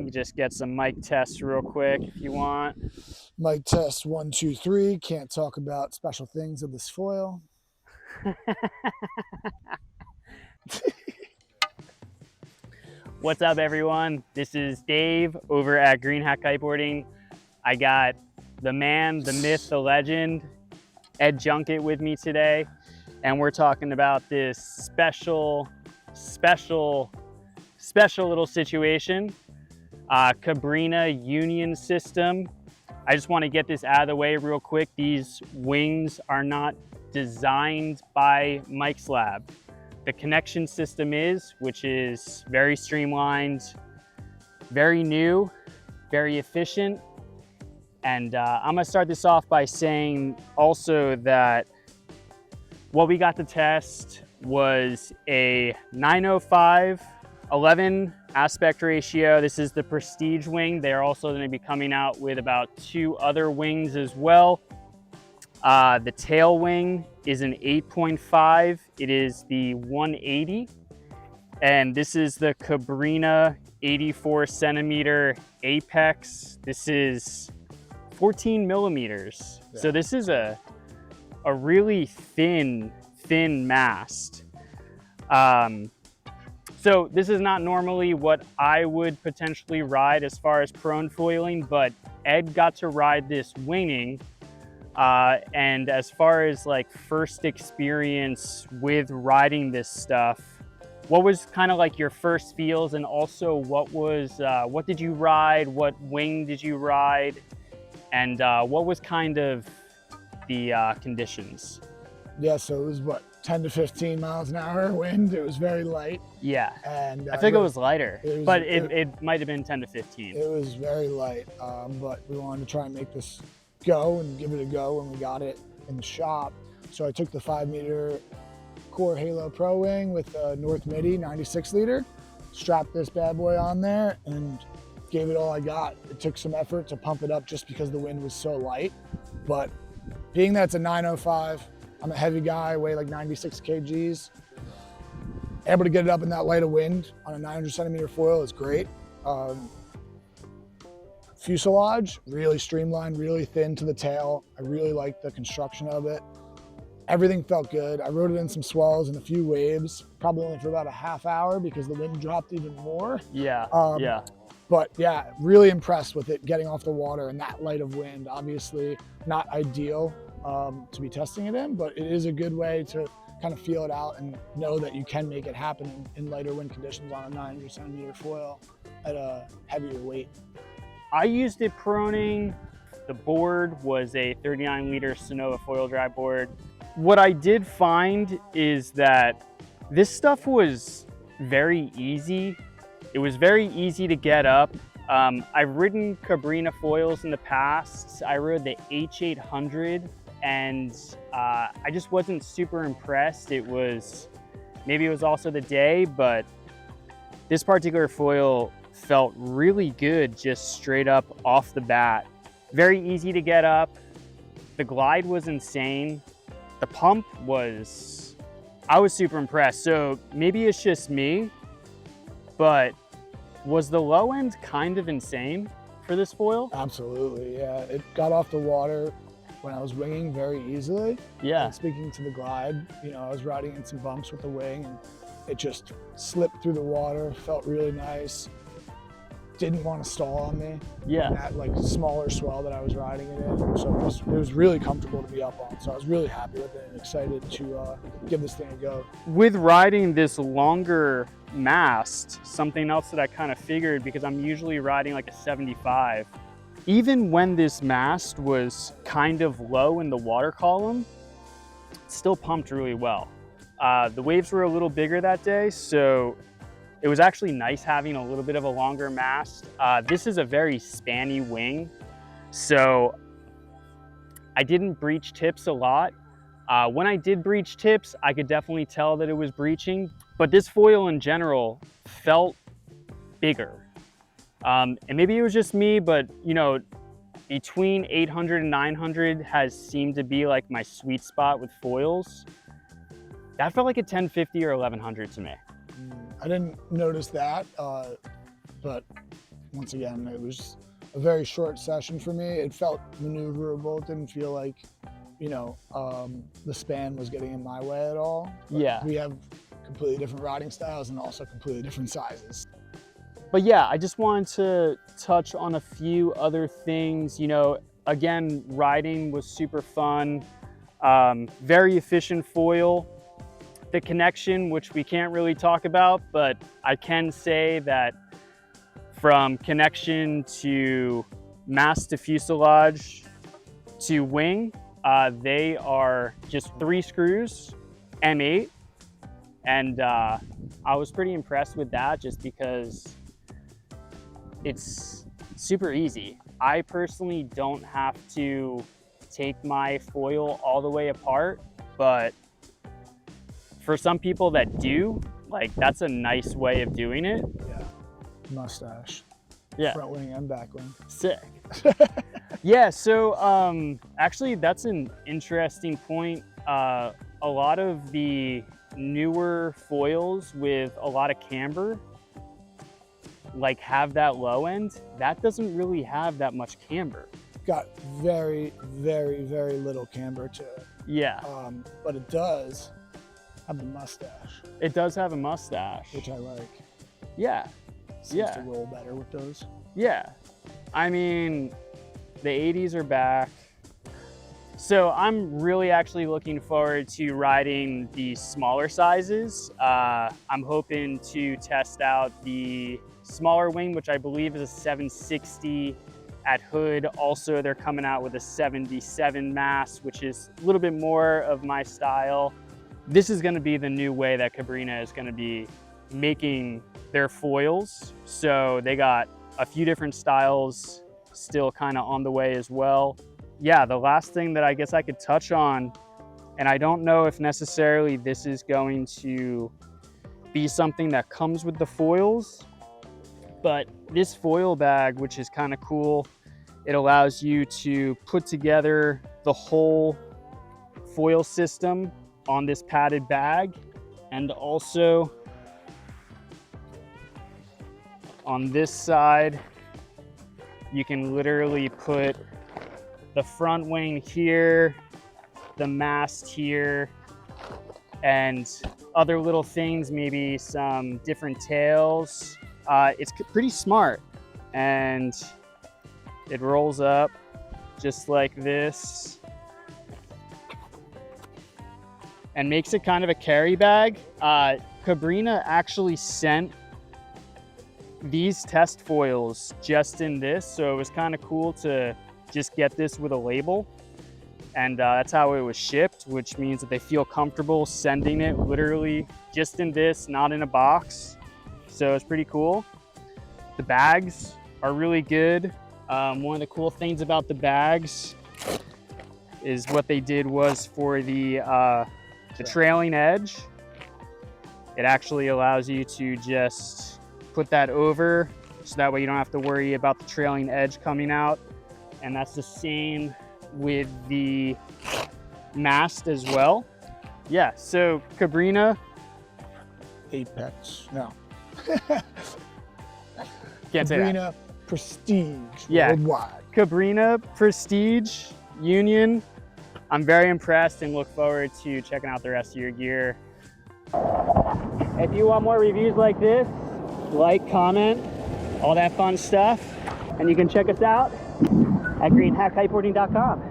can just get some mic tests real quick if you want. Mic test 1, 2, 3. Can't talk about special things of this foil. What's up, everyone? This is Dave over at Hat Kiteboarding. I got the man, the myth, the legend, Ed Junket with me today, and we're talking about this special little situation, Cabrinha Union system. I just want to get this out of the way real quick. These wings are not designed by Mike's Lab. The connection system is, which is very streamlined, very new, very efficient. And I'm gonna start this off by saying also that what we got to test was a 905/11 aspect ratio. This is the Prestige wing. They're also gonna be coming out with about 2 other wings as well. The tail wing is an 8.5. It is the 180. And this is the Cabrinha 84 centimeter Apex. This is 14 millimeters. Yeah. So this is a really thin mast. So this is not normally what I would potentially ride as far as prone foiling, but Ed got to ride this winging. And as far as like first experience with riding this stuff, what was kind of like your first feels, and also what did you ride? What wing did you ride? And what was kind of the conditions? Yeah, so it was what, 10 to 15 miles an hour wind. It was very light. Yeah, and I think it was lighter, but it might have been 10 to 15. It was very light, but we wanted to try and make this go and give it a go when we got it in the shop. So I took the 5-meter Core Halo Pro wing with a North Midi 96 liter, strapped this bad boy on there, and gave it all I got. It took some effort to pump it up just because the wind was so light, but being that it's a 905, I'm a heavy guy, I weigh like 96 kgs. Able to get it up in that light of wind on a 900 centimeter foil is great. Fuselage, really streamlined, really thin to the tail. I really liked the construction of it. Everything felt good. I rode it in some swells and a few waves, probably only for about a half hour because the wind dropped even more. Yeah, yeah. But yeah, really impressed with it getting off the water and that light of wind. Obviously not ideal to be testing it in, but it is a good way to kind of feel it out and know that you can make it happen in lighter wind conditions on a 900 centimeter foil at a heavier weight. I used it proning. The board was a 39 liter Sonova foil drive board. What I did find is that this stuff was very easy. It was very easy to get up. I've ridden Cabrinha foils in the past. I rode the H800 and I just wasn't super impressed. Maybe it was also the day, but this particular foil felt really good just straight up off the bat. Very easy to get up. The glide was insane. The pump was, I was super impressed. So maybe it's just me, but was the low end kind of insane for this foil? Absolutely, yeah. It got off the water when I was winging very easily. Yeah. And speaking to the glide, you know, I was riding in some bumps with the wing and it just slipped through the water, felt really nice. Didn't want to stall on me. Yeah. In that like smaller swell that I was riding it in. So it was really comfortable to be up on. So I was really happy with it and excited to give this thing a go. With riding this longer mast, something else that I kind of figured, because I'm usually riding like a 75, even when this mast was kind of low in the water column, it still pumped really well. The waves were a little bigger that day, so it was actually nice having a little bit of a longer mast. This is a very spanny wing, so I didn't breach tips a lot. When I did breach tips, I could definitely tell that it was breaching, but this foil in general felt bigger. And maybe it was just me, but you know, between 800 and 900 has seemed to be like my sweet spot with foils. That felt like a 1050 or 1100 to me. I didn't notice that, but once again, it was a very short session for me. It felt maneuverable. It didn't feel like, you know, the span was getting in my way at all. But Yeah. we have completely different riding styles and also completely different sizes. But yeah, I just wanted to touch on a few other things. You know, again, riding was super fun. Very efficient foil. The connection, which we can't really talk about, but I can say that from connection to mast to fuselage to wing, they are just 3 screws, M8. And I was pretty impressed with that just because it's super easy. I personally don't have to take my foil all the way apart, but for some people that do, like, that's a nice way of doing it. Yeah. Mustache. Yeah. Front wing and back wing. Sick. Yeah, so actually that's an interesting point. A lot of the newer foils with a lot of camber, like, have that low end. That doesn't really have that much camber. Got very, very, very little camber to it. Yeah. But it does have the mustache, It does have a mustache. which I like. Yeah. Seems to roll better with those. Yeah. I mean, the 80s are back. So I'm really actually looking forward to riding the smaller sizes. I'm hoping to test out the smaller wing, which I believe is a 760 at hood. Also, they're coming out with a 77 mast, which is a little bit more of my style. This is gonna be the new way that Cabrinha is gonna be making their foils. So they got a few different styles still kind of on the way as well. Yeah, the last thing that I guess I could touch on, and I don't know if necessarily this is going to be something that comes with the foils, but this foil bag, which is kind of cool, it allows you to put together the whole foil system on this padded bag, and also on this side, you can literally put the front wing here, the mast here, and other little things, maybe some different tails. It's pretty smart, and it rolls up just like this and makes it kind of a carry bag. Cabrinha actually sent these test foils just in this, so it was kind of cool to just get this with a label, and that's how it was shipped, which means that they feel comfortable sending it literally just in this, not in a box. So it's pretty cool. The bags are really good. One of the cool things about the bags is what they did was for the trailing edge, it actually allows you to just put that over, so that way you don't have to worry about the trailing edge coming out. And that's the same with the mast as well. Yeah, so Cabrinha. Apex, no. Can't say that. Cabrinha Prestige Yeah. worldwide. Cabrinha Prestige Union. I'm very impressed and look forward to checking out the rest of your gear. If you want more reviews like this, like, comment, all that fun stuff. And you can check us out at greenhatkiteboarding.com.